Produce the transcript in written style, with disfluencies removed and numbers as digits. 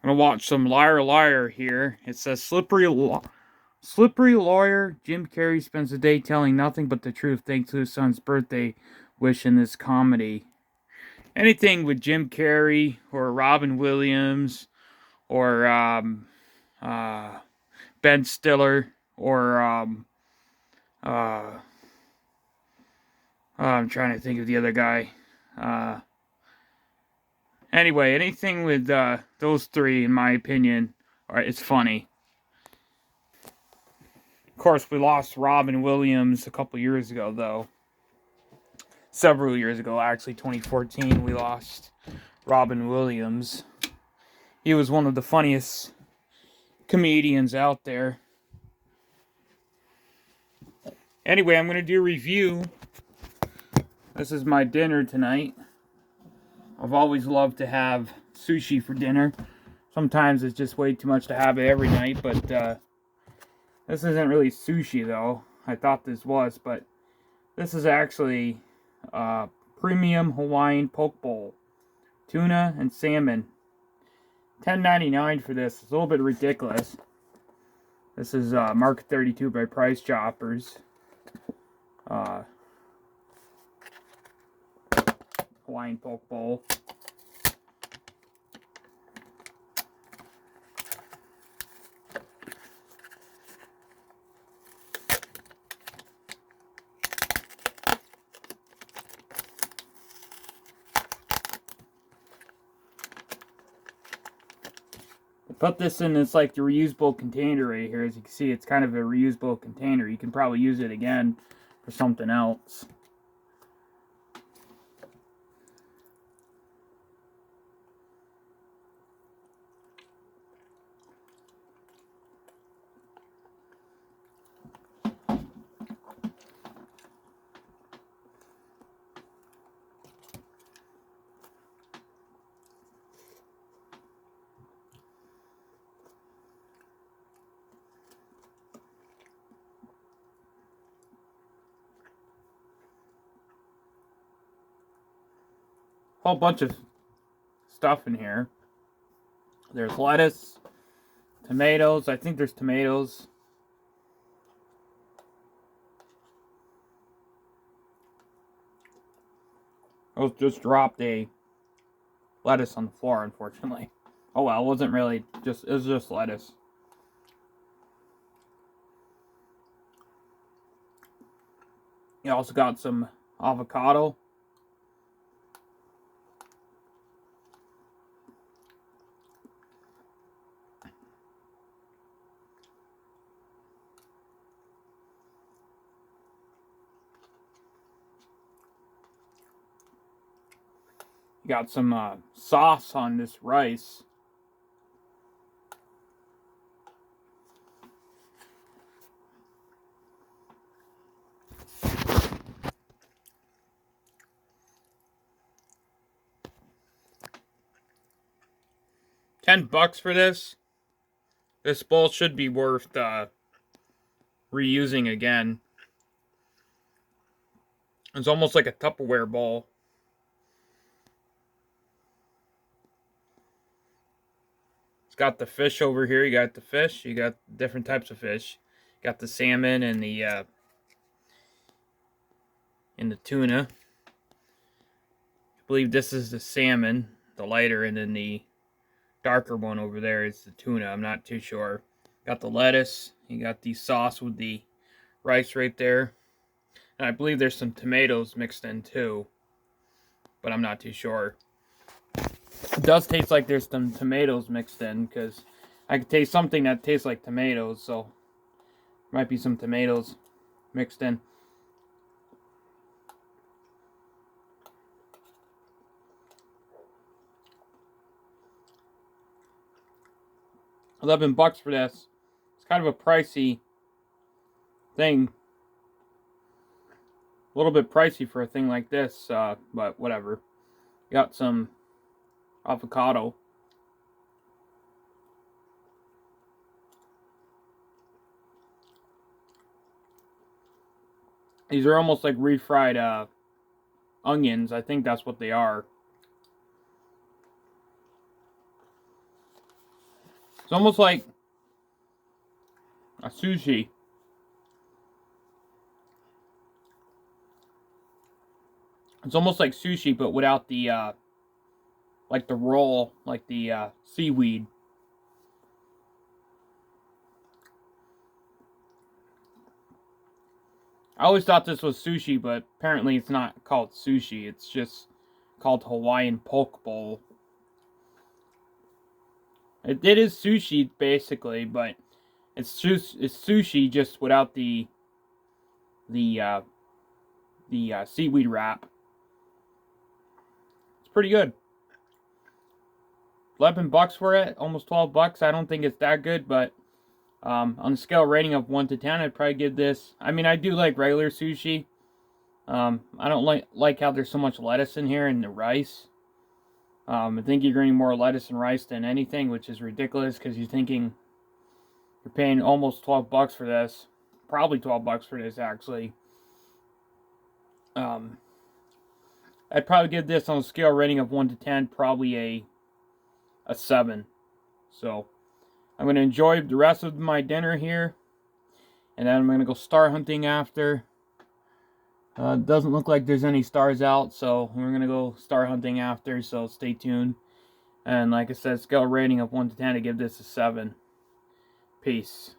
I'm gonna watch some Liar Liar here. It says slippery lawyer Jim Carrey spends the day telling nothing but the truth thanks to his son's birthday wish in this comedy. Anything with Jim Carrey or Robin Williams or uh, Ben Stiller or uh, I'm trying to think of the other guy. Anyway, anything with those three, in my opinion, it's funny. Of course, we lost Robin Williams a couple years ago, though. Several years ago, actually, 2014, we lost Robin Williams. He was one of the funniest comedians out there. Anyway, I'm going to do a review. This is my dinner tonight. I've always loved to have sushi for dinner. Sometimes it's just way too much to have it every night, but this isn't really sushi, though. I thought this was, but this is actually premium Hawaiian poke bowl. Tuna and salmon. $10.99 for this. It's a little bit ridiculous. This is MARKET32 by Price Choppers. Hawaiian poke bowl. Put this in this like the reusable container right here. As you can see, it's kind of a reusable container. You can probably use it again for something else. Whole bunch of stuff in here. There's lettuce, tomatoes. I think there's tomatoes. I just dropped a lettuce on the floor, unfortunately. Oh well, it wasn't really just, it was just lettuce. You also got some avocado. You got some sauce on this rice. $10 for this. This bowl should be worth reusing again. It's almost like a Tupperware bowl. It's got the fish over here. You got the fish. You got different types of fish. You got the salmon and the tuna. I believe this is the salmon, the lighter, and then the darker one over there is the tuna. I'm not too sure. Got the lettuce. You got the sauce with the rice right there. And I believe there's some tomatoes mixed in too. But I'm not too sure. It does taste like there's some tomatoes mixed in, because I could taste something that tastes like tomatoes, so there might be some tomatoes mixed in. $11 for this. It's kind of a pricey thing. A little bit pricey for a thing like this, but whatever. Got some avocado. These are almost like refried onions. I think that's what they are. It's almost like a sushi. It's almost like sushi, but without the, like the roll, like the seaweed. I always thought this was sushi, but apparently it's not called sushi. It's just called Hawaiian poke bowl. It is sushi, basically, but it's sushi just without the seaweed wrap. It's pretty good. $11 for it, almost $12. I don't think it's that good, but on a scale rating of 1 to 10, I'd probably give this. I mean, I do like regular sushi. I don't like how there's so much lettuce in here and the rice. I think you're getting more lettuce and rice than anything, which is ridiculous because you're thinking you're paying almost $12 for this. Probably $12 for this, actually. I'd probably give this on a scale rating of 1 to 10, probably a 7. So I'm going to enjoy the rest of my dinner here, and then I'm going to go star hunting after. Doesn't look like there's any stars out, so we're going to go star hunting after, so stay tuned. And like I said, scale rating of 1 to 10, I give this a 7. Peace.